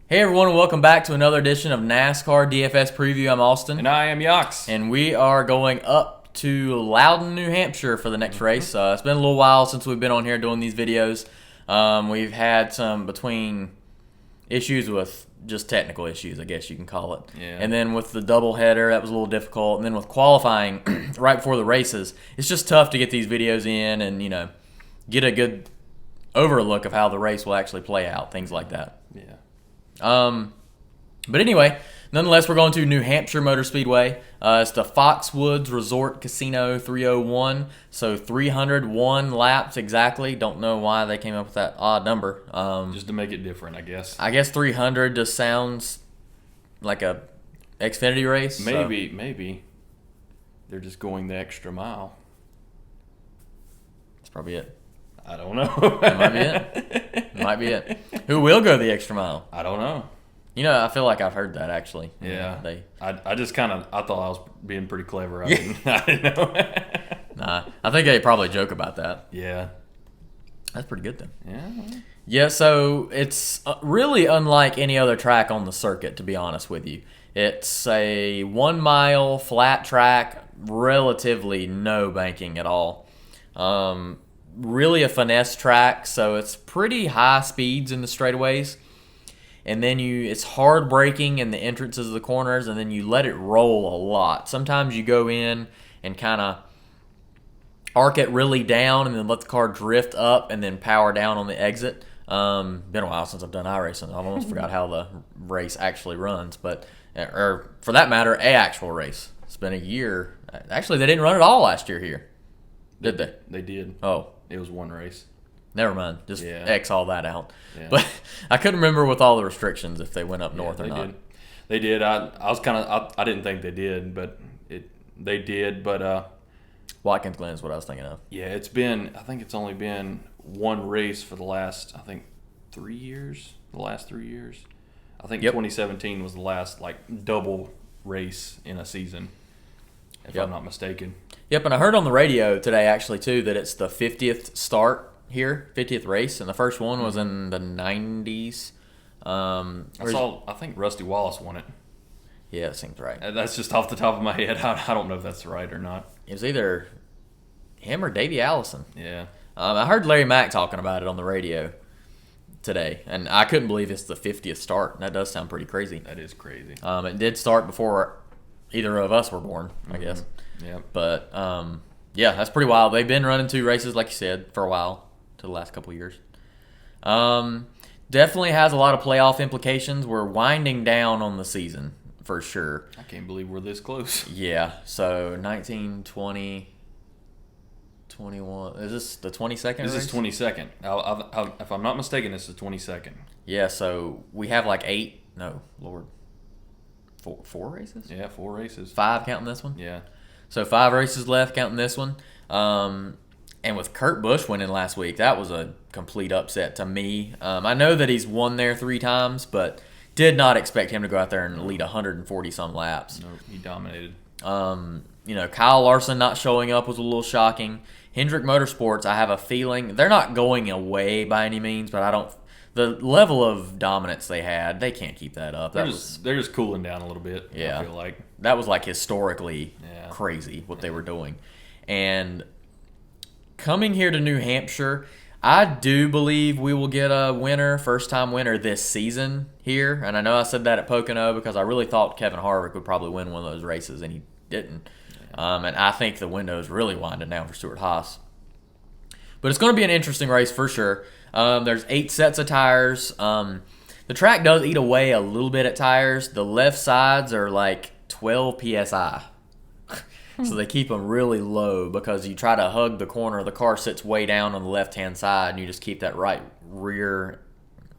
Hey everyone, and welcome back to another edition of NASCAR DFS Preview. I'm AustYn. And I am Yacs. And we are going up to Loudon, New Hampshire for the next race. It's been a little while since we've been on here doing these videos. We've had some between issues with just technical issues, I guess you can call it. Yeah. And then with the doubleheader, that was a little difficult. And then with qualifying right before the races, it's just tough to get these videos in and, get a good overlook of how the race will actually play out, things like that. Yeah. But anyway, nonetheless, we're going to New Hampshire Motor Speedway. It's the Foxwoods Resort Casino 301. So 301 laps exactly. Don't know why they came up with that odd number. Just to make it different, I guess. I guess 300 just sounds like a Xfinity race. Maybe. They're just going the extra mile. That's probably it. I don't know. That might be it. Might be it. Who will go the extra mile? I don't know. I feel like I've heard that actually. Yeah. They. I just kind of, I thought I was being pretty clever. I didn't know. Nah, I think they probably joke about that. Yeah. That's pretty good then. Yeah. Yeah, so it's really unlike any other track on the circuit, to be honest with you. It's a 1 mile flat track, relatively no banking at all. Really a finesse track, so it's pretty high speeds in the straightaways. And then it's hard braking in the entrances of the corners, and then you let it roll a lot. Sometimes you go in and kind of arc it really down and then let the car drift up and then power down on the exit. Been a while since I've done iRacing. I almost forgot how the race actually runs, or for that matter, a actual race. It's been a year. Actually, they didn't run it all last year here, did they? They did. Oh. It was one race. Never mind. Just X all that out. Yeah. But I couldn't remember with all the restrictions if they went up north or not. They did. I was kind of, I didn't think they did, but they did. But Watkins Glen is what I was thinking of. yeah, I think it's only been one race for the last, 3 years. The last 3 years. I think 2017 was the last double race in a season, if I'm not mistaken. Yep, and I heard on the radio today actually too that it's the 50th start here, 50th race, and the first one was in the 90s. I think Rusty Wallace won it. Yeah, that seems right. That's just off the top of my head. I don't know if that's right or not. It was either him or Davey Allison. Yeah. I heard Larry Mack talking about it on the radio today, and I couldn't believe it's the 50th start. That does sound pretty crazy. That is crazy. It did start before either of us were born, I guess. Yeah. But, yeah, that's pretty wild. They've been running 2 races, like you said, for a while, to the last couple of years. Definitely has a lot of playoff implications. We're winding down on the season, for sure. I can't believe we're this close. Yeah, so 19, 20, 21. Is this the 22nd race? This is 22nd. If I'm not mistaken, this is 22nd. Yeah, so we have 4 races? Yeah, 4 races. 5 counting this one? Yeah. So 5 races left counting this one. And with Kurt Busch winning last week, that was a complete upset to me. I know that he's won there 3 times, but did not expect him to go out there and lead 140-some laps. No, he dominated. Kyle Larson not showing up was a little shocking. Hendrick Motorsports, I have a feeling they're not going away by any means, but the level of dominance they had, they can't keep that up. They're just cooling down a little bit. Yeah, I feel like that was historically crazy what they were doing. And coming here to New Hampshire, I do believe we will get a winner, first-time winner this season here. And I know I said that at Pocono because I really thought Kevin Harvick would probably win one of those races, and he didn't. And I think the window is really winding down for Stuart Haas. But it's going to be an interesting race for sure. There's 8 sets of tires. The track does eat away a little bit at tires. The left sides are 12 PSI. So they keep them really low because you try to hug the corner. The car sits way down on the left-hand side, and you just keep that right rear.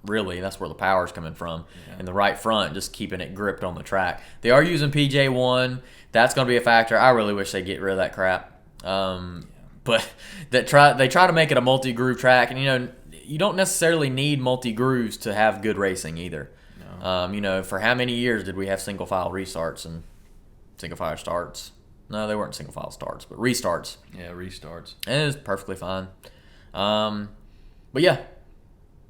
Really, that's where the power's coming from. Yeah. And the right front, just keeping it gripped on the track. They are using PJ1. That's going to be a factor. I really wish they'd get rid of that crap. But they try to make it a multi-groove track. And, you don't necessarily need multi-grooves to have good racing either. No. For how many years did we have single-file restarts and single-file starts? No, they weren't single-file starts, but restarts. Yeah, restarts. And it was perfectly fine. But, yeah.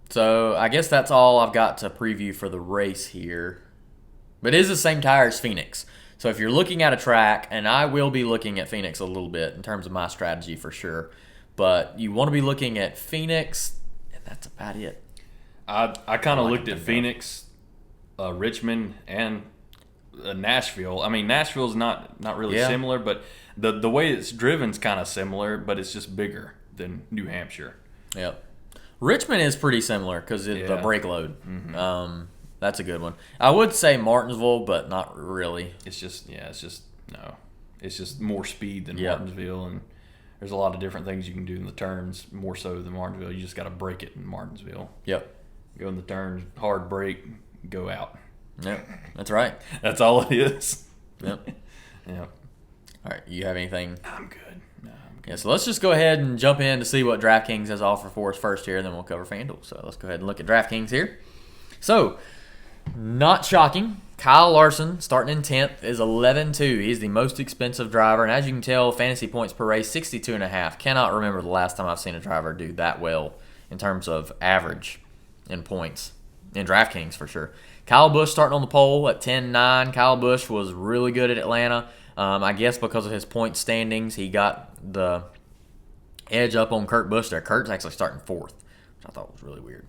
So I guess that's all I've got to preview for the race here. But it is the same tire as Phoenix. So if you're looking at a track, and I will be looking at Phoenix a little bit in terms of my strategy for sure, but you want to be looking at Phoenix, and that's about it. I kind of looked at Phoenix, Richmond, and Nashville. I mean, Nashville's not really similar, but the way it's driven's kind of similar, but it's just bigger than New Hampshire. Yep. Richmond is pretty similar because of the brake load. Mm-hmm. That's a good one. I would say Martinsville, but not really. It's just more speed than Martinsville, and there's a lot of different things you can do in the turns, more so than Martinsville. You just got to break it in Martinsville. Yep. Go in the turns, hard brake, go out. Yep, that's right. That's all it is. Yep. Yep. All right, you have anything? I'm good. No, I'm good. Yeah, so let's just go ahead and jump in to see what DraftKings has to offer for us first here, and then we'll cover FanDuel. So let's go ahead and look at DraftKings here. So, not shocking, Kyle Larson, starting in 10th, is 11-2. He's the most expensive driver, and as you can tell, fantasy points per race, 62.5. Cannot remember the last time I've seen a driver do that well in terms of average in points in DraftKings for sure. Kyle Busch starting on the pole at 10-9. Kyle Busch was really good at Atlanta. I guess because of his point standings, he got the edge up on Kurt Busch there. Kurt's actually starting 4th, which I thought was really weird.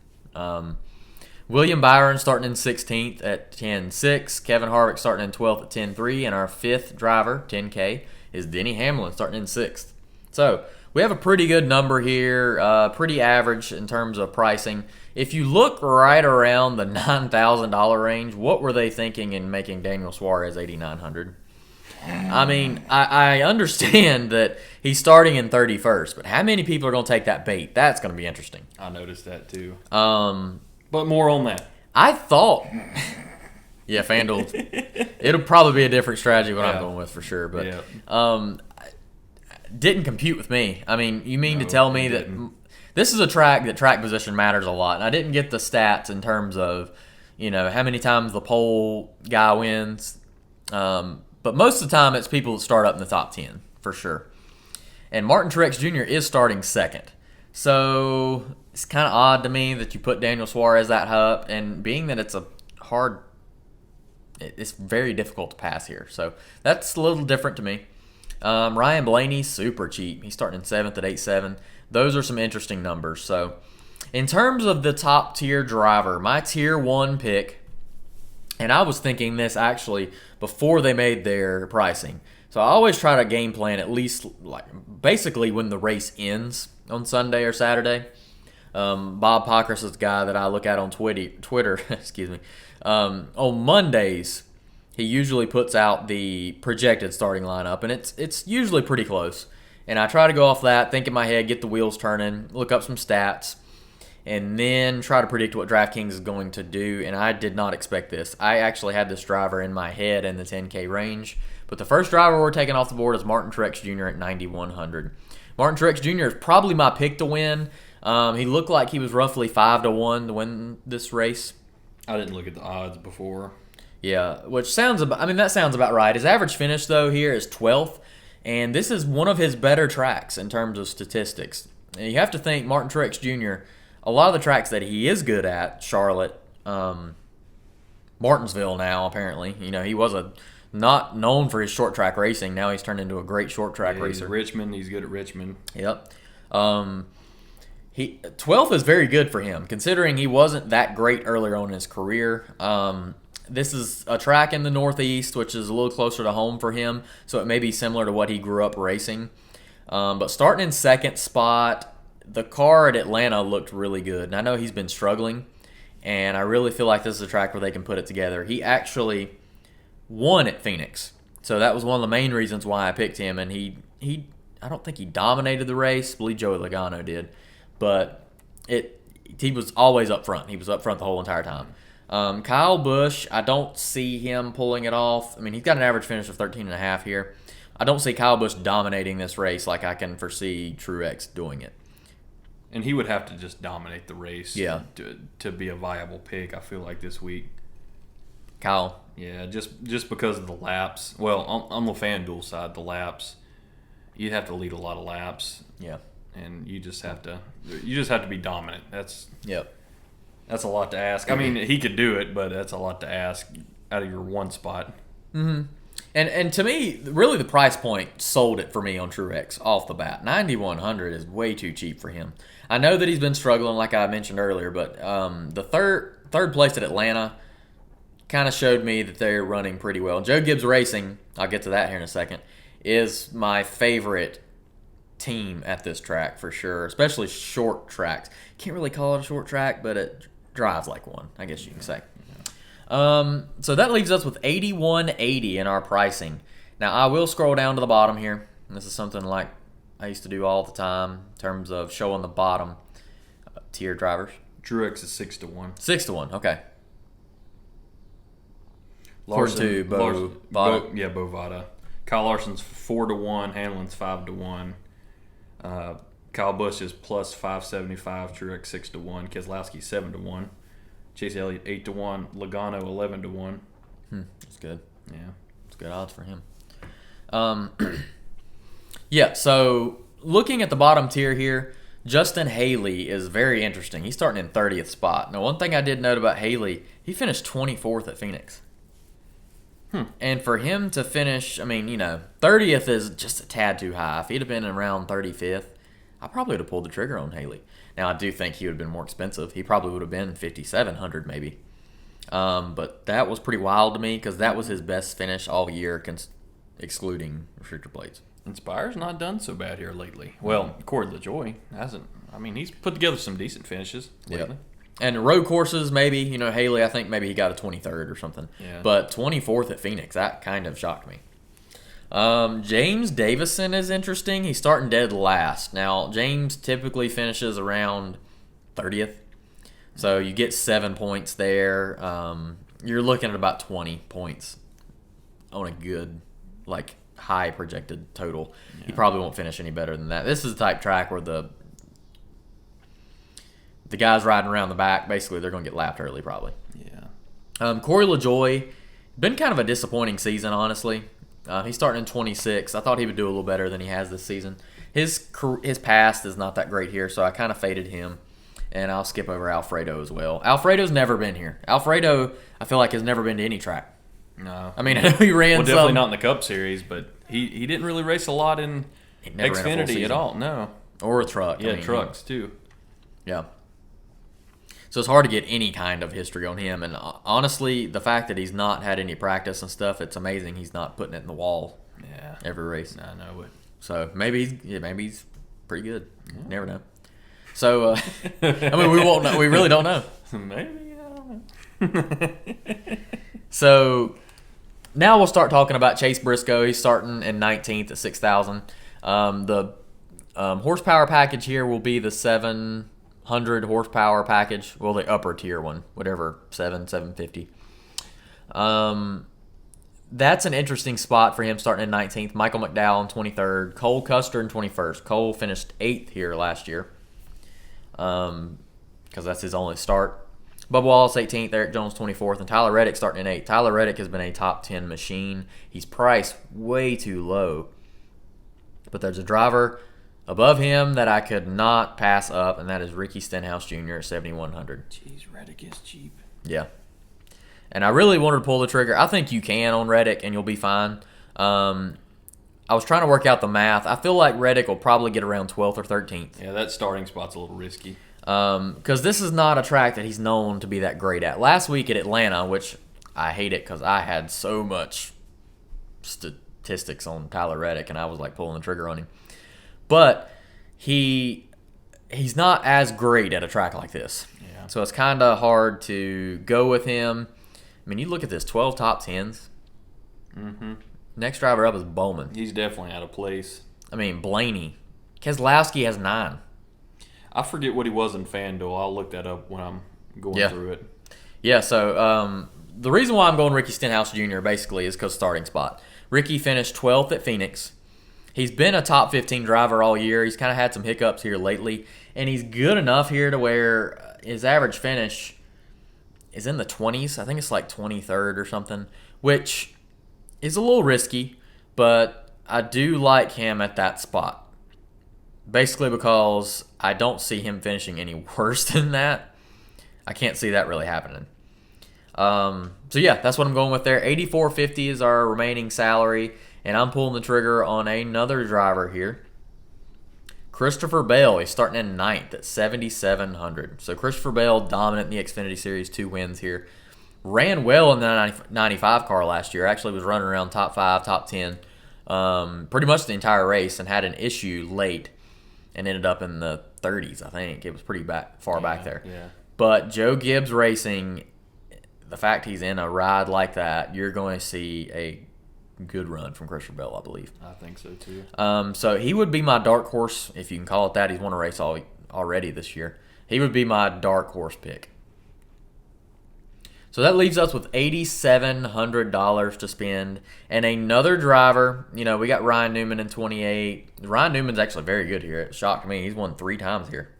William Byron starting in 16th at 10-6. Kevin Harvick starting in 12th at 10-3. And our 5th driver, 10K, is Denny Hamlin starting in 6th. So we have a pretty good number here, pretty average in terms of pricing. If you look right around the $9,000 range, what were they thinking in making Daniel Suarez $8,900? I mean, I understand that he's starting in 31st, but how many people are going to take that bait? That's going to be interesting. I noticed that too. But more on that. I thought, yeah, FanDuel, it'll probably be a different strategy what I'm going with for sure, but didn't compute with me. I mean, you mean to tell me that this is a track that track position matters a lot, and I didn't get the stats in terms of, how many times the pole guy wins, but most of the time it's people that start up in the top 10 for sure. And Martin Truex Jr. is starting 2nd. So it's kind of odd to me that you put Daniel Suarez that high up, and being that it's it's very difficult to pass here. So that's a little different to me. Ryan Blaney, super cheap. He's starting in 7th at 8.7. Those are some interesting numbers. So in terms of the top tier driver, my tier 1 pick, and I was thinking this actually before they made their pricing. So I always try to game plan at least basically when the race ends on Sunday or Saturday. Bob Pockrass is the guy that I look at on Twitter. Excuse me. On Mondays, he usually puts out the projected starting lineup, and it's usually pretty close. And I try to go off that, think in my head, get the wheels turning, look up some stats, and then try to predict what DraftKings is going to do. And I did not expect this. I actually had this driver in my head in the 10K range. But the first driver we're taking off the board is Martin Truex Jr. at 9,100. Martin Truex Jr. is probably my pick to win. He looked like he was roughly 5-1 to win this race. I didn't look at the odds before. Yeah, which sounds that sounds about right. His average finish though here is 12th, and this is one of his better tracks in terms of statistics. And you have to think Martin Truex Jr. A lot of the tracks that he is good at, Charlotte, Martinsville now apparently. He was not known for his short track racing. Now he's turned into a great short track racer. Richmond, he's good at Richmond. Yep. 12th is very good for him, considering he wasn't that great earlier on in his career. This is a track in the Northeast, which is a little closer to home for him, so it may be similar to what he grew up racing. But starting in 2nd spot, the car at Atlanta looked really good. And I know he's been struggling, and I really feel like this is a track where they can put it together. He actually won at Phoenix, so that was one of the main reasons why I picked him. And I don't think he dominated the race. I believe Joey Logano did. But he was always up front. He was up front the whole entire time. Kyle Busch, I don't see him pulling it off. I mean, he's got an average finish of 13.5 here. I don't see Kyle Busch dominating this race like I can foresee Truex doing it. And he would have to just dominate the race to be a viable pick, I feel like, this week. Kyle? Yeah, just because of the laps. Well, on the FanDuel side, the laps, you'd have to lead a lot of laps. Yeah. And you just have to be dominant. That's a lot to ask. I mean, he could do it, but that's a lot to ask out of your one spot. Mm-hmm. And to me, really the price point sold it for me on Truex off the bat. 9,100 is way too cheap for him. I know that he's been struggling, like I mentioned earlier, but the third place at Atlanta kind of showed me that they're running pretty well. Joe Gibbs Racing, I'll get to that here in a second, is my favorite team at this track for sure, especially short tracks. Can't really call it a short track, but it drives like one, I guess you can say. So that leaves us with 8180 in our pricing. Now I will scroll down to the bottom here. This is something like I used to do all the time in terms of showing the bottom tier drivers. Truex is 6-1. 6-1, okay. Larson, to Bo Vada. Bo Vada. Kyle Larson's 4-1. Hamlin's 5-1. Kyle Busch is plus 575. Truex 6-1. Keselowski 7-1. Chase Elliott 8-1. Logano 11-1. That's good. Yeah, it's good odds for him. Yeah. So looking at the bottom tier here, Justin Haley is very interesting. He's starting in 30th spot. Now, one thing I did note about Haley, he finished 24th at Phoenix. And for him to finish, 30th is just a tad too high. If he'd have been around 35th, I probably would have pulled the trigger on Haley. Now, I do think he would have been more expensive. He probably would have been 5,700 maybe. But that was pretty wild to me because that was his best finish all year, excluding restrictor plates. Inspire's not done so bad here lately. Well, Corey LaJoie hasn't. He's put together some decent finishes lately. Yep. And road courses, maybe, Haley, I think maybe he got a 23rd or something. Yeah. But 24th at Phoenix, that kind of shocked me. James Davison is interesting. He's starting dead last. Now, James typically finishes around 30th. So you get 7 points there. You're looking at about 20 points on a good, high projected total. Yeah. He probably won't finish any better than that. This is the type track where the guys riding around the back, basically, they're going to get lapped early probably. Yeah. Corey LaJoie, been kind of a disappointing season, honestly. He's starting in 26. I thought he would do a little better than he has this season. His past is not that great here, so I kind of faded him. And I'll skip over Alfredo as well. Alfredo's never been here. Alfredo, I feel like, has never been to any track. No. I know he ran definitely not in the Cup Series, but he didn't really race a lot in Xfinity at all. No. Or a truck. Yeah, trucks too. Yeah. So it's hard to get any kind of history on him. And honestly, the fact that he's not had any practice and stuff, it's amazing he's not putting it in the wall every race. I know it. So maybe he's pretty good. Yeah. Never know. So, we won't know. We really don't know. Maybe, I don't know. So now we'll start talking about Chase Briscoe. He's starting in 19th at 6,000. The horsepower package here will be the 700 horsepower package. Well, the upper tier one, whatever, 750. That's an interesting spot for him starting in 19th. Michael McDowell in 23rd. Cole Custer in 21st. Cole finished 8th here last year because that's his only start. Bubba Wallace 18th, Eric Jones 24th, and Tyler Reddick starting in 8th. Tyler Reddick has been a top 10 machine. He's priced way too low. But there's a driver above him that I could not pass up, and that is Ricky Stenhouse Jr. at 7,100. Jeez, Reddick is cheap. Yeah. And I really wanted to pull the trigger. I think you can on Reddick, and you'll be fine. I was trying to work out the math. I feel like Reddick will probably get around 12th or 13th. Yeah, that starting spot's a little risky. Because this is not a track that he's known to be that great at. Last week at Atlanta, which I hate it because I had so much statistics on Tyler Reddick, and I was pulling the trigger on him. But he's not as great at a track like this. Yeah. So it's kind of hard to go with him. You look at this, 12 top 10s. Mm-hmm. Next driver up is Bowman. He's definitely out of place. Blaney. Keselowski has 9. I forget what he was in FanDuel. I'll look that up when I'm going through it. Yeah, so the reason why I'm going Ricky Stenhouse Jr. basically is because starting spot. Ricky finished 12th at Phoenix. He's been a top 15 driver all year. He's kind of had some hiccups here lately, and he's good enough here to where his average finish is in the 20s. I think it's 23rd or something, which is a little risky, but I do like him at that spot. Basically because I don't see him finishing any worse than that. I can't see that really happening. So yeah, that's what I'm going with there. $84.50 is our remaining salary, and I'm pulling the trigger on another driver here. Christopher Bell, he's starting in 9th at 7,700. So Christopher Bell, dominant in the Xfinity Series, 2 wins here. Ran well in the 95 car last year. Actually was running around top 5, top 10 pretty much the entire race, and had an issue late and ended up in the 30s, I think. It was pretty far back there. Yeah. But Joe Gibbs Racing, the fact he's in a ride like that, you're going to see a good run from Christopher Bell, I believe. I think so too. So he would be my dark horse, if you can call it that. He's won a race already this year. He would be my dark horse pick. So that leaves us with $8,700 to spend. And another driver, we got Ryan Newman in 28. Ryan Newman's actually very good here. It shocked me. He's won 3 times here.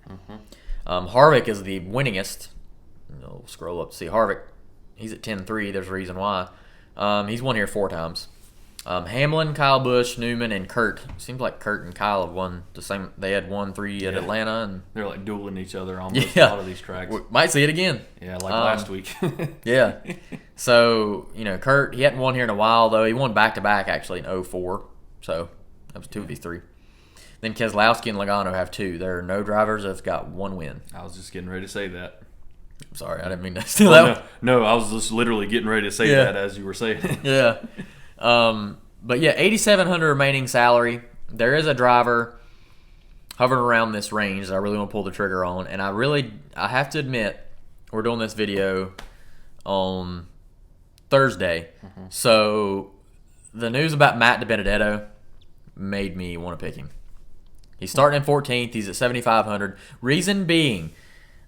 Harvick is the winningest. We'll scroll up to see Harvick. He's at 10-3. There's a reason why. He's won here 4 times. Hamlin, Kyle Busch, Newman, and Kurt. Seems like Kurt and Kyle have won the same. They had won 3 at Atlanta, and they're like dueling each other on a lot of these tracks. We might see it again. Yeah, like last week. Yeah. So Kurt, he hadn't won here in a while though. He won back to back actually in 2004. So that was 2 of these 3. Then Keselowski and Logano have 2. There are no drivers that's got 1 win. I was just getting ready to say that. I'm sorry, I didn't mean to steal that. No, I was just literally getting ready to say that as you were saying it. Yeah. But yeah, $8,700 remaining salary. There is a driver hovering around this range that I really want to pull the trigger on, and I have to admit, we're doing this video on Thursday, so the news about Matt DiBenedetto made me want to pick him. He's starting in 14th. He's at 7,500. Reason being,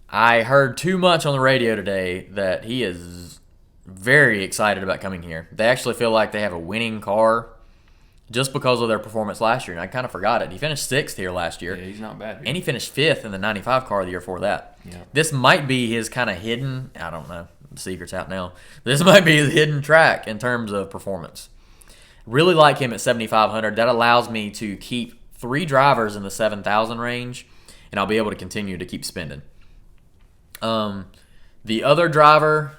I heard too much on the radio today that he is very excited about coming here. They actually feel like they have a winning car just because of their performance last year, and I kind of forgot it. He finished 6th here last year. Yeah, he's not bad here. And he finished 5th in the 95 car the year before that. Yeah. This might be his kind of hidden, I don't know, the secret's out now. This might be his hidden track in terms of performance. Really like him at 7,500. That allows me to keep 3 drivers in the 7,000 range, and I'll be able to continue to keep spending. The other driver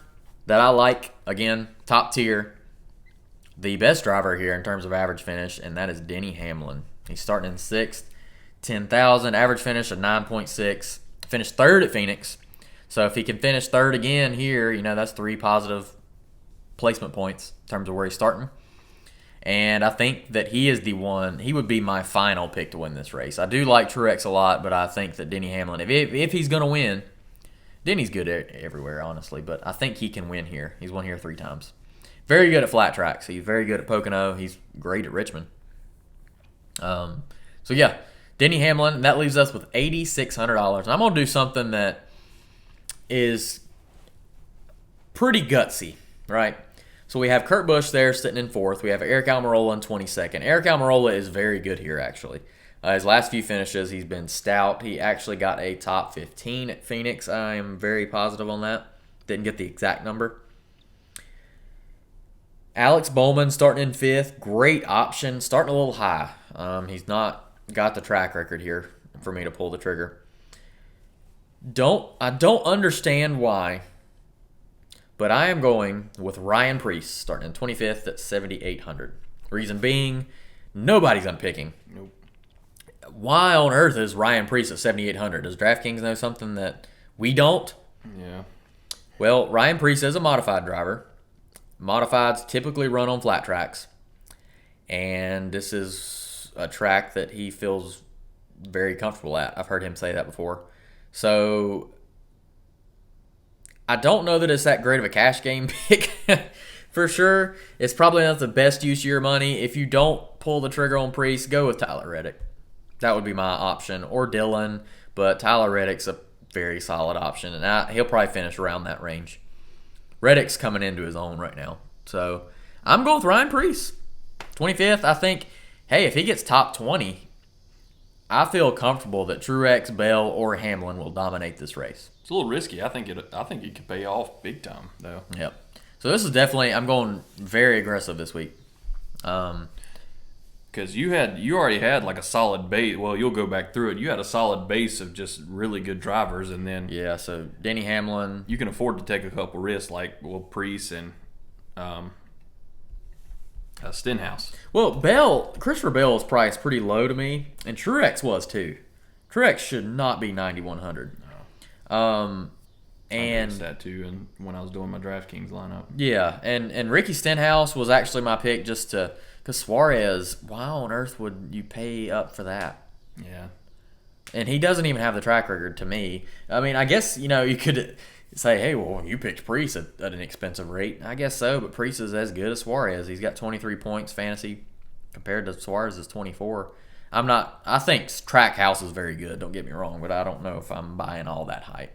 that I like, again, top tier, the best driver here in terms of average finish, and that is Denny Hamlin. He's starting in 6th, 10,000, average finish of 9.6, finished 3rd at Phoenix. So if he can finish 3rd again here, that's 3 positive placement points in terms of where he's starting. And I think that he is the one, he would be my final pick to win this race. I do like Truex a lot, but I think that Denny Hamlin, if he's going to win, Denny's good everywhere, honestly, but I think he can win here. He's won here 3 times. Very good at flat tracks. He's very good at Pocono. He's great at Richmond. So, yeah, Denny Hamlin. That leaves us with $8,600. And I'm going to do something that is pretty gutsy, right? So we have Kurt Busch there sitting in 4th. We have Eric Almirola in 22nd. Eric Almirola is very good here, actually. His last few finishes, he's been stout. He actually got a top 15 at Phoenix. I am very positive on that. Didn't get the exact number. Alex Bowman starting in 5th. Great option. Starting a little high. He's not got the track record here for me to pull the trigger. I don't understand why, but I am going with Ryan Preece starting in 25th at 7,800. Reason being, nobody's unpicking. Nope. Why on earth is Ryan Preece at 7,800? Does DraftKings know something that we don't? Yeah. Well, Ryan Preece is a modified driver. Modifieds typically run on flat tracks. And this is a track that he feels very comfortable at. I've heard him say that before. So, I don't know that it's that great of a cash game pick. For sure, it's probably not the best use of your money. If you don't pull the trigger on Preece, go with Tyler Reddick. That would be my option. Or Dillon, but Tyler Reddick's a very solid option, and he'll probably finish around that range. Reddick's coming into his own right now. So, I'm going with Ryan Preece. 25th, I think, hey, if he gets top 20, I feel comfortable that Truex, Bell, or Hamlin will dominate this race. It's a little risky. I think it could pay off big time, though. Yep. So this is definitely, I'm going very aggressive this week. Because you already had like a solid base. Well, you'll go back through it. You had a solid base of just really good drivers, and then so Denny Hamlin. You can afford to take a couple risks, like Priest and Stenhouse. Well, Christopher Bell is priced pretty low to me, and Truex was too. Truex should not be 9,100. No. And I noticed that too, and when I was doing my DraftKings lineup. Yeah, and Ricky Stenhouse was actually my pick just to. Because Suarez, why on earth would you pay up for that? Yeah. And he doesn't even have the track record to me. I mean, I guess, you could say, hey, well, you picked Priest at an expensive rate. I guess so, but Priest is as good as Suarez. He's got 23 points fantasy compared to Suarez's 24. I think Trackhouse is very good, don't get me wrong, but I don't know if I'm buying all that hype.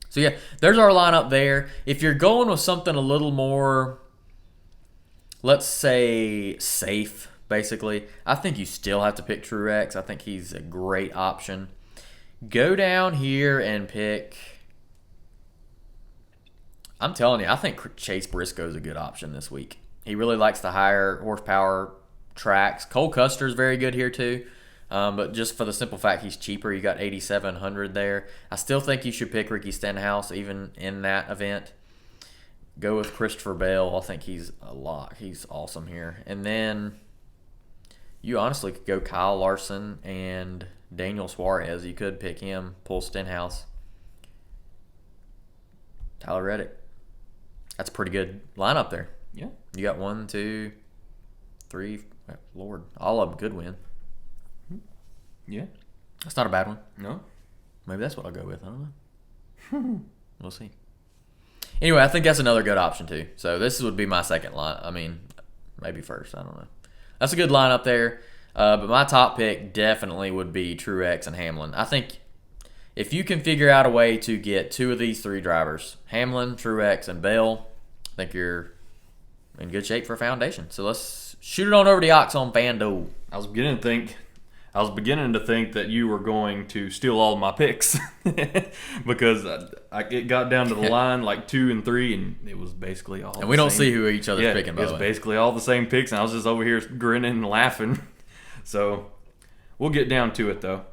So, yeah, there's our lineup there. If you're going with something a little more, let's say, safe, basically, I think you still have to pick Truex. I think he's a great option. Go down here and pick... I'm telling you, I think Chase Briscoe is a good option this week. He really likes the higher horsepower tracks. Cole Custer's very good here too. But just for the simple fact he's cheaper, you got 8,700 there. I still think you should pick Ricky Stenhouse even in that event. Go with Christopher Bell. I think he's a lot. He's awesome here. And then you honestly could go Kyle Larson and Daniel Suarez. You could pick him, pull Stenhouse. Tyler Reddick. That's a pretty good lineup there. Yeah. You got 1, 2, 3. Lord, all of them could win. Yeah. That's not a bad one. No. Maybe that's what I'll go with. I don't know. We'll see. Anyway, I think that's another good option too. So this would be my second line. I mean, maybe first. I don't know. That's a good lineup there. But my top pick definitely would be Truex and Hamlin. I think if you can figure out a way to get 2 of these 3 drivers, Hamlin, Truex, and Bell, I think you're in good shape for a foundation. So let's shoot it on over to Yacs on FanDuel. I was beginning to think that you were going to steal all of my picks because it got down to the line like 2 and 3, and it was basically all. And we don't see who each other's picking. It was basically all the same picks, and I was just over here grinning and laughing. So we'll get down to it though.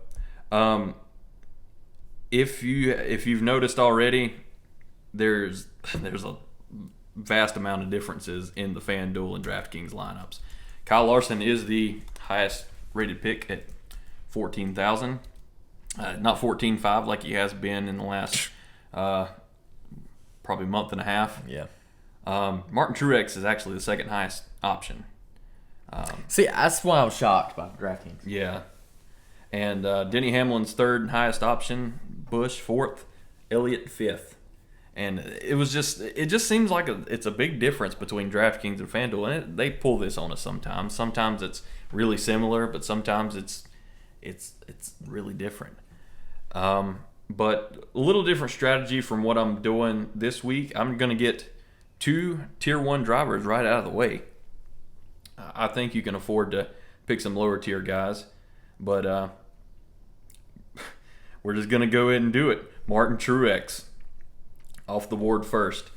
If you've noticed already, there's a vast amount of differences in the FanDuel and DraftKings lineups. Kyle Larson is the highest rated pick at 14,000, not 14.5 like he has been in the last probably month and a half. Yeah. Martin Truex is actually the second highest option. See, that's why I was shocked by DraftKings. Yeah. And Denny Hamlin's third highest option, Busch fourth, Elliott fifth. And it just seems like it's a big difference between DraftKings and FanDuel. And they pull this on us sometimes. Sometimes it's really similar, but sometimes it's really different. But a little different strategy from what I'm doing this week. I'm going to get 2 Tier 1 drivers right out of the way. I think you can afford to pick some lower tier guys, but we're just going to go ahead and do it. Martin Truex off the board first.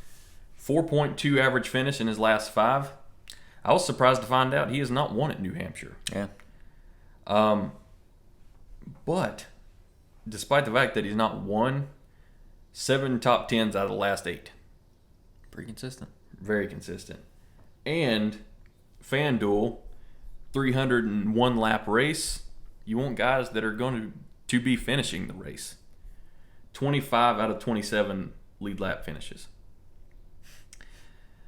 4.2 average finish in his last 5. I was surprised to find out he has not won at New Hampshire. Yeah. But despite the fact that he's not won, 7 top 10s out of the last 8. Pretty consistent. Very consistent. And FanDuel, 301 lap race. You want guys that are going to be finishing the race. 25 out of 27 lead lap finishes.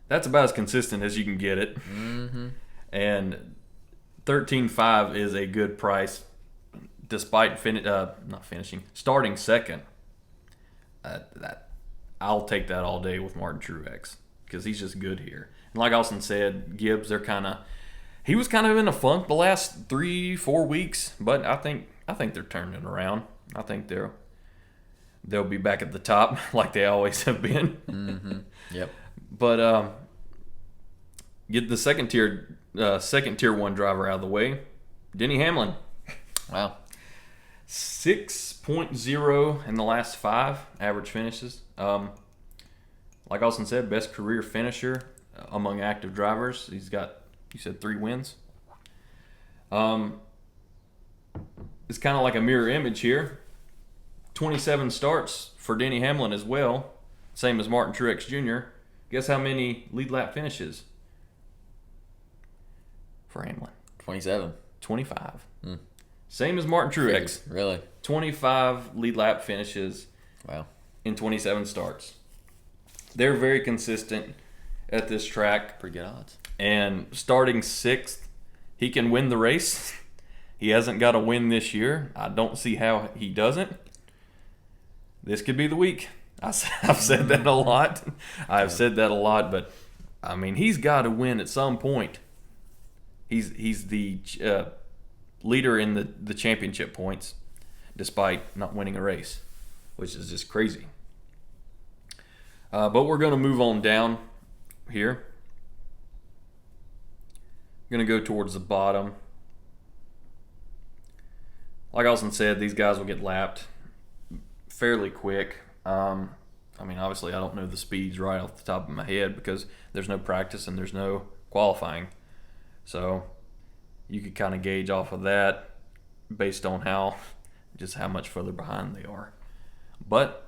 That's about as consistent as you can get it. Mm-hmm. And 13.5 is a good price, despite starting second. I'll take that all day with Martin Truex because he's just good here. And like AustYn said, Gibbs, he was kind of in a funk the last 3-4 weeks, but I think they're turning it around. I think they'll be back at the top like they always have been. Mm-hmm. Yep. But get the second tier 1 driver out of the way, Denny Hamlin. Wow. 6.0 in the last 5 average finishes. Like AustYn said, best career finisher among active drivers. He's got, you said 3 wins. It's kind of like a mirror image here. 27 starts for Denny Hamlin as well, same as Martin Truex Jr. Guess how many lead lap finishes for Hamlin? 27. 25. Same as Martin Truex. Really? 25 lead lap finishes. Wow. In 27 starts. They're very consistent at this track. Pretty good odds. And starting 6th, he can win the race. He hasn't got a win this year. I don't see how he doesn't. This could be the week. I've said that a lot. I've said that a lot, but I mean, he's got to win at some point. He's the leader in the championship points, despite not winning a race, which is just crazy. But we're going to move on down here. Going to go towards the bottom. Like Austin said, these guys will get lapped fairly quick. I mean, obviously, I don't know the speeds right off the top of my head because there's no practice and there's no qualifying. So you could kind of gauge off of that based on how much further behind they are. But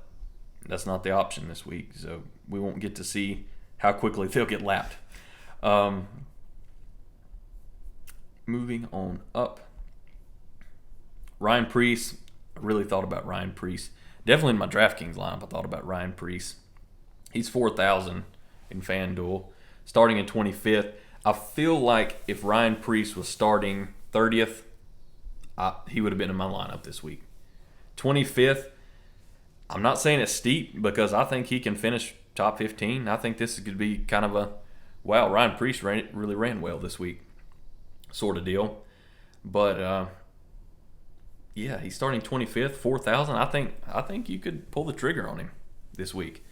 that's not the option this week, so we won't get to see how quickly they'll get lapped. Moving on up. Ryan Preece. I really thought about Ryan Preece. Definitely in my DraftKings lineup, I thought about Ryan Preece. He's 4,000 in FanDuel, starting in 25th. I feel like if Ryan Preece was starting 30th, he would have been in my lineup this week. 25th, I'm not saying it's steep because I think he can finish top 15. I think this could be kind of a, wow, Ryan Preece really ran well this week sort of deal. But, yeah, he's starting 25th, 4,000. I think you could pull the trigger on him this week.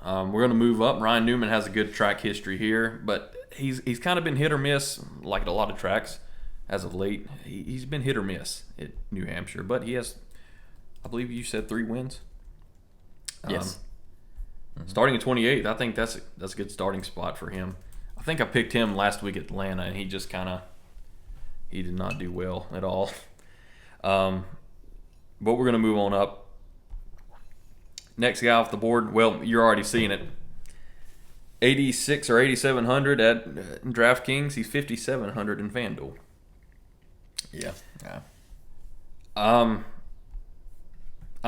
We're going to move up. Ryan Newman has a good track history here, but he's kind of been hit or miss, like at a lot of tracks as of late. He's been hit or miss at New Hampshire, but he has, I believe you said 3 wins. Yes. Starting at 28th, I think that's a good starting spot for him. I think I picked him last week at Atlanta, and he just he did not do well at all. But we're going to move on up. Next guy off the board, well, you're already seeing it. 86 or 8,700 at DraftKings. He's 5,700 in FanDuel. Yeah. I'm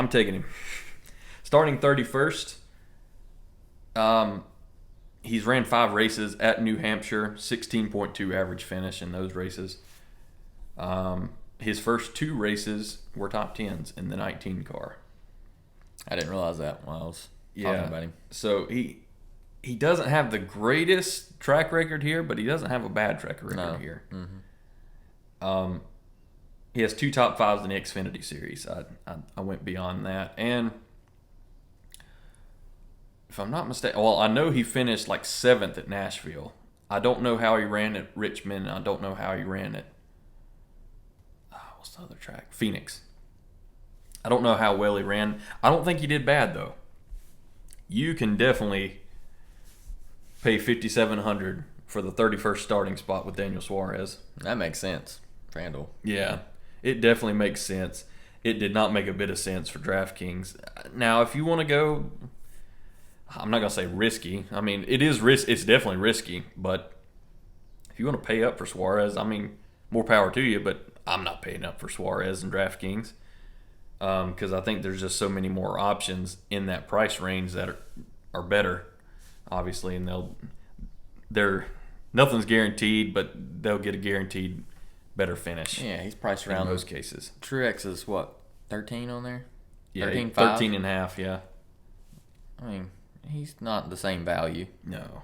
taking him. Starting 31st. He's ran 5 races at New Hampshire, 16.2 average finish in those races. His first 2 races were top 10s in the 19 car. I didn't realize that when I was talking about him. So he doesn't have the greatest track record here, but he doesn't have a bad track record here. Mm-hmm. He has 2 top 5s in the Xfinity Series. I went beyond that. And if I'm not mistaken, well, I know he finished like 7th at Nashville. I don't know how he ran at Richmond. I don't know how he ran at what's the other track? Phoenix. I don't know how well he ran. I don't think he did bad, though. You can definitely pay $5,700 for the 31st starting spot with Daniel Suarez. That makes sense. FanDuel. Yeah, it definitely makes sense. It did not make a bit of sense for DraftKings. Now, if you want to go, I'm not going to say risky. I mean, it is it's definitely risky, but if you want to pay up for Suarez, I mean, more power to you, but I'm not paying up for Suarez and DraftKings. Because I think there's just so many more options in that price range that are better, obviously, and they're nothing's guaranteed, but they'll get a guaranteed better finish. Yeah, he's priced around in most cases. Truex is what, 13 on there? Yeah, 13 and a half. Yeah. I mean, he's not the same value. No,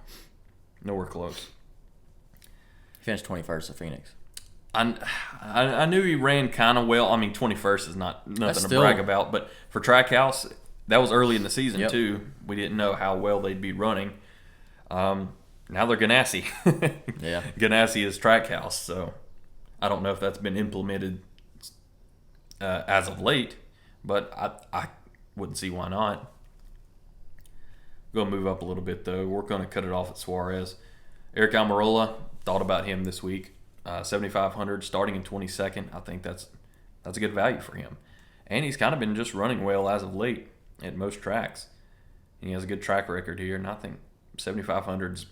nowhere close. He finished 21st at Phoenix. I knew he ran kind of well. I mean, 21st is nothing to brag about, but for Trackhouse, that was early in the season too. We didn't know how well they'd be running. Now they're Ganassi. Yeah, Ganassi is Trackhouse, so I don't know if that's been implemented as of late, but I wouldn't see why not. Going to move up a little bit though. We're going to cut it off at Suarez. Eric Almirola, thought about him this week. 7,500 starting in 22nd. I think that's a good value for him. And he's kind of been just running well as of late at most tracks. And he has a good track record here, and I think 7,500's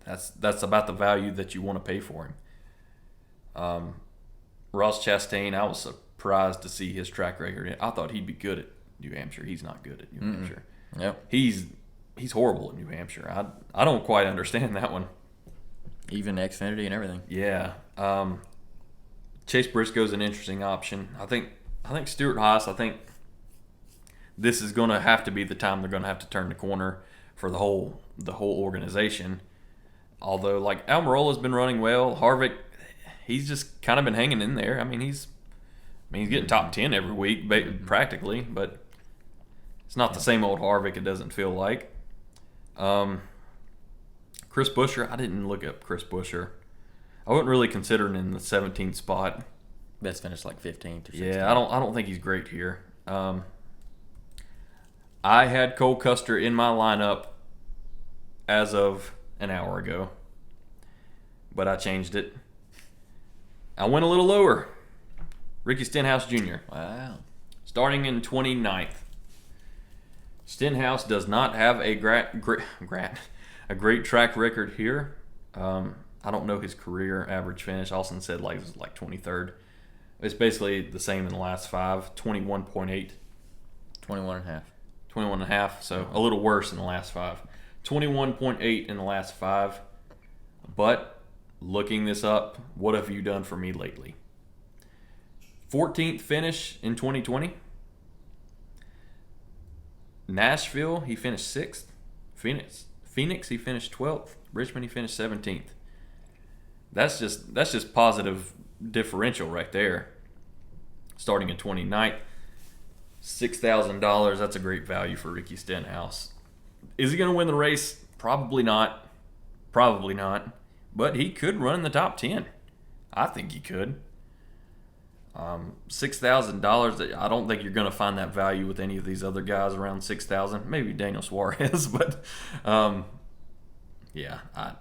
that's about the value that you want to pay for him. Ross Chastain, I was surprised to see his track record. I thought he'd be good at New Hampshire. He's not good at New Hampshire. Yep. He's horrible at New Hampshire. I don't quite understand that one. Even Xfinity and everything. Yeah. Chase Briscoe's an interesting option. I think Stuart Haas, I think this is going to have to be the time they're going to have to turn the corner for the whole organization. Although, like, Almirola's been running well. Harvick, he's just kind of been hanging in there. I mean, he's getting top 10 every week, practically, but it's not the same old Harvick, it doesn't feel like. Chris Buescher, I didn't look up Chris Buescher. I wouldn't really consider him in the 17th spot. That's finished like 15th or 16th. Yeah, I don't think he's great here. I had Cole Custer in my lineup as of an hour ago, but I changed it. I went a little lower. Ricky Stenhouse Jr. Wow. Starting in 29th. Stenhouse does not have a great track record here. I don't know his career average finish. Austin said it was like 23rd. It's basically the same in the last 5, 21.8. 21.5. 21.5, so a little worse in the last 5. 21.8 in the last 5. But looking this up, what have you done for me lately? 14th finish in 2020. Nashville, he finished 6th. Phoenix, he finished 12th. Richmond, he finished 17th. That's just positive differential right there. Starting in 29th, $6,000. That's a great value for Ricky Stenhouse. Is he going to win the race? Probably not. But he could run in the top 10. I think he could. $6,000. I don't think you're going to find that value with any of these other guys around $6,000. Maybe Daniel Suarez, but yeah, I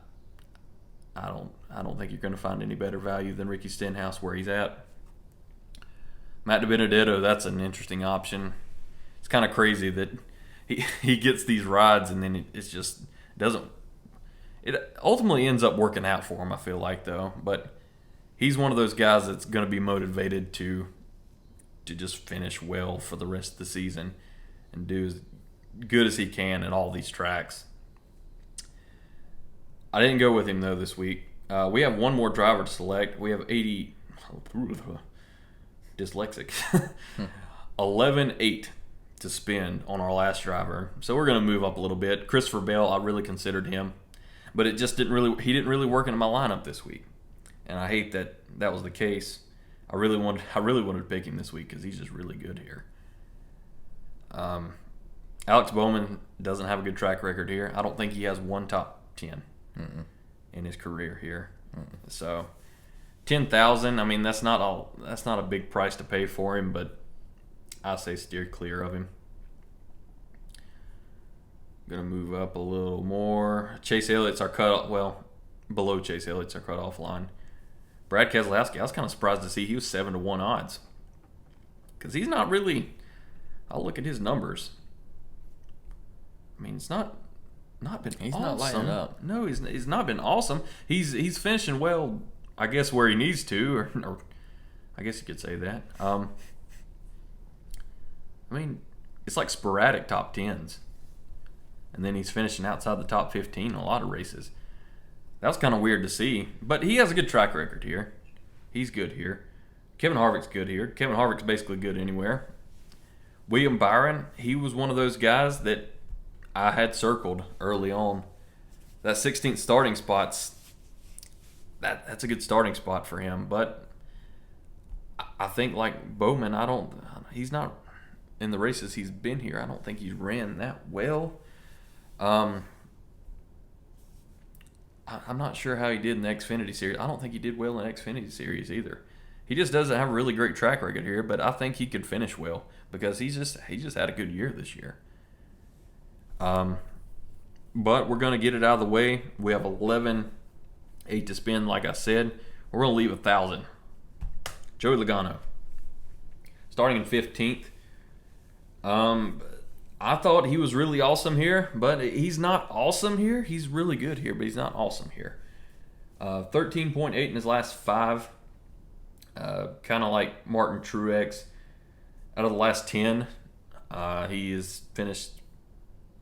don't think you're going to find any better value than Ricky Stenhouse where he's at. Matt DiBenedetto, that's an interesting option. It's kind of crazy that he gets these rides and then it just doesn't. It ultimately ends up working out for him, I feel like, though. But he's one of those guys that's going to be motivated to just finish well for the rest of the season and do as good as he can at all these tracks. I didn't go with him, though, this week. We have one more driver to select. We have 80... dyslexic. 11-8 to spend on our last driver. So we're going to move up a little bit. Christopher Bell, I really considered him. But he didn't really work into my lineup this week. And I hate that was the case. I really wanted to pick him this week because he's just really good here. Alex Bowman doesn't have a good track record here. I don't think he has one top 10 in his career here. So $10,000. I mean, that's not a big price to pay for him, but I say steer clear of him. Gonna move up a little more. Chase Elliott's our below Chase Elliott's our cutoff line. Brad Keselowski, I was kind of surprised to see he was 7-1 odds. Because he's not really. I'll look at his numbers. I mean, it's not been he's awesome. Not lighting up. No, he's not been awesome. He's finishing well, I guess, where he needs to, or I guess you could say that. I mean, it's like sporadic top 10s. And then he's finishing outside the top 15 in a lot of races. That was kind of weird to see. But he has a good track record here. He's good here. Kevin Harvick's good here. Kevin Harvick's basically good anywhere. William Byron, he was one of those guys that I had circled early on. That 16th starting spot's that's a good starting spot for him. But I think like Bowman, he's not in the races he's been here. I don't think he's ran that well. I'm not sure how he did in the Xfinity Series. I don't think he did well in the Xfinity Series either. He just doesn't have a really great track record here, but I think he could finish well because he just had a good year this year. But we're going to get it out of the way. We have 11-8 8 to spin, like I said. We're going to leave 1,000. Joey Logano. Starting in 15th. I thought he was really awesome here, but he's not awesome here. He's really good here, but he's not awesome here. 13.8 in his last 5. Kind of like Martin Truex. Out of the last 10, he has finished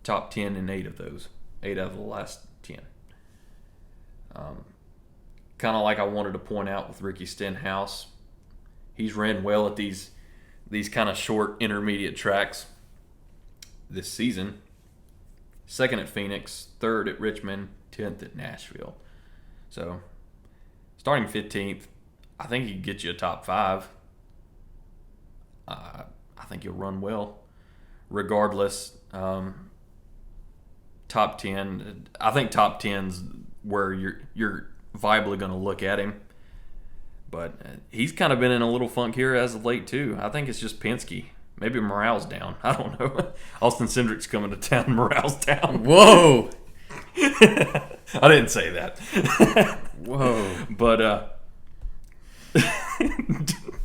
top 10 in 8 of those. 8 out of the last 10. Kind of like I wanted to point out with Ricky Stenhouse. He's ran well at these kind of short intermediate tracks this season. 2nd at Phoenix, 3rd at Richmond, 10th at Nashville. So, starting 15th, I think he can get you a top 5. I think he'll run well. Regardless, top 10. I think top 10's where you're viably going to look at him. But he's kind of been in a little funk here as of late, too. I think it's just Penske. Maybe morale's down. I don't know. Austin Cindric's coming to town. Morale's down. Whoa. I didn't say that. Whoa. But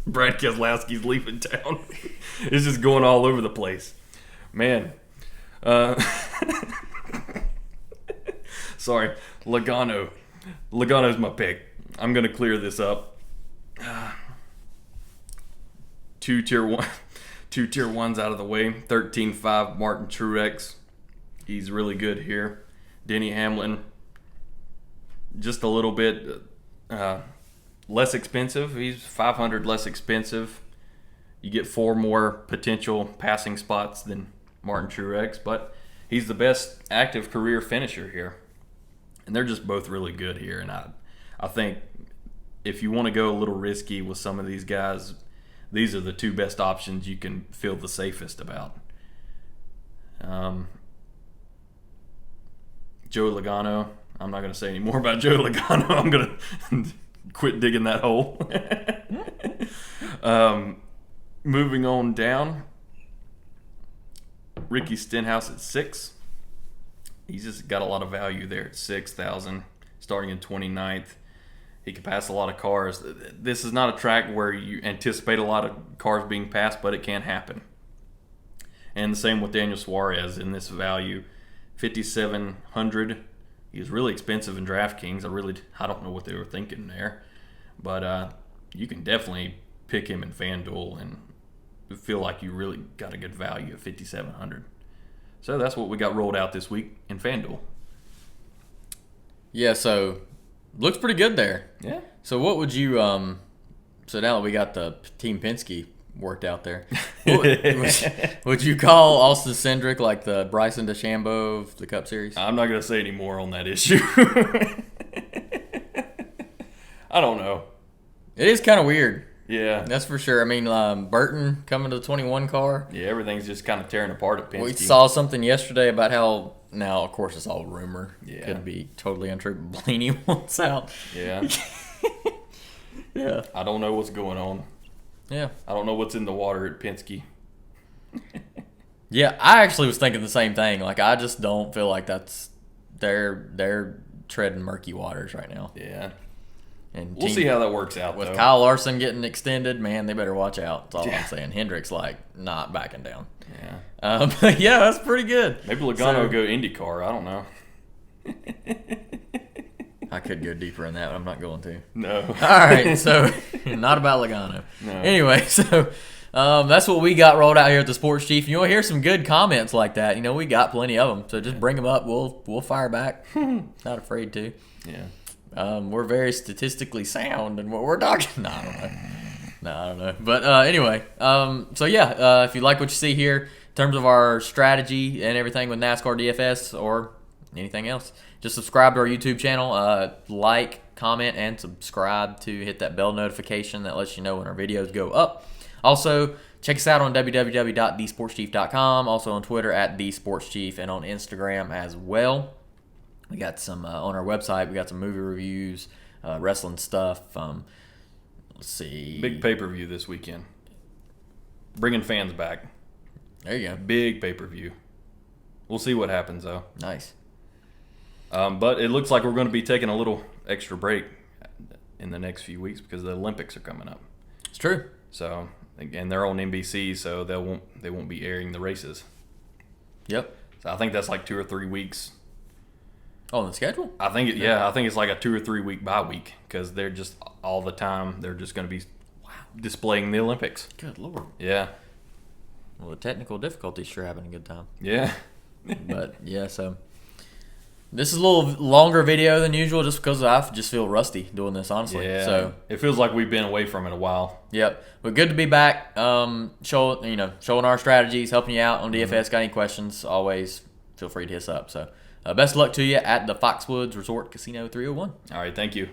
Brad Keselowski's leaving town. It's just going all over the place. Man. Sorry. Logano's my pick. I'm going to clear this up. Two tier 1s out of the way. 13.5 Martin Truex. He's really good here. Denny Hamlin, just a little bit less expensive. He's $500 less expensive. You get 4 more potential passing spots than Martin Truex, but he's the best active career finisher here. And they're just both really good here. And I think if you want to go a little risky with some of these guys, these are the 2 best options you can feel the safest about. Joey Logano. I'm not going to say any more about Joey Logano. I'm going to quit digging that hole. Moving on down. Ricky Stenhouse at 6. He's just got a lot of value there at 6,000, starting in 29th. He can pass a lot of cars. This is not a track where you anticipate a lot of cars being passed, but it can happen. And the same with Daniel Suarez in this value. 5,700. He was really expensive in DraftKings. I don't know what they were thinking there. But you can definitely pick him in FanDuel and feel like you really got a good value at 5,700. So that's what we got rolled out this week in FanDuel. Yeah, so looks pretty good there. Yeah. So what would you so now that we got the Team Penske worked out there, would you call Austin Cindric like the Bryson DeChambeau of the Cup Series? I'm not going to say any more on that issue. I don't know. It is kind of weird. Yeah. That's for sure. I mean, Burton coming to the 21 car. Yeah, everything's just kind of tearing apart at Penske. We saw something yesterday about how, now, of course, it's all rumor. Yeah. Could be totally untrue. Blaney wants out. Yeah. Yeah. I don't know what's going on. Yeah. I don't know what's in the water at Penske. Yeah, I actually was thinking the same thing. Like, I just don't feel like that's they're treading murky waters right now. Yeah. And we'll see how that works out, with though. Kyle Larson getting extended, man, they better watch out. That's all I'm saying. Hendrick's like not backing down. Yeah. But yeah, that's pretty good. Maybe Logano will go IndyCar. I don't know. I could go deeper in that, but I'm not going to. No. All right, so not about Logano. No. Anyway, so that's what we got rolled out here at the Sports Chief. You'll hear some good comments like that. You know, we got plenty of them, so just bring them up. We'll fire back. Not afraid to. Yeah. We're very statistically sound in what we're talking. No, I don't know. No, I don't know. But anyway, so yeah, if you like what you see here in terms of our strategy and everything with NASCAR DFS or anything else, just subscribe to our YouTube channel, like, comment, and subscribe to hit that bell notification that lets you know when our videos go up. Also, check us out on www.thesportschief.com, also on Twitter at TheSportsChief, and on Instagram as well. We got some on our website. We got some movie reviews, wrestling stuff. Let's see. Big pay-per-view this weekend. Bringing fans back. There you go. Big pay-per-view. We'll see what happens, though. Nice. But it looks like we're going to be taking a little extra break in the next few weeks because the Olympics are coming up. It's true. So again, they're on NBC, so they won't be airing the races. Yep. So I think that's like 2 or 3 weeks. On the schedule? I think it's like a 2 or 3 week bye week because they're just all the time. They're just going to be displaying the Olympics. Good Lord. Yeah. Well, the technical difficulties sure having a good time. Yeah. But yeah, so this is a little longer video than usual just because I just feel rusty doing this, honestly. Yeah. So it feels like we've been away from it a while. Yep. But good to be back. Showing our strategies, helping you out on DFS. Got any questions? Always feel free to hit us up. So best of luck to you at the Foxwoods Resort Casino 301. All right. Thank you.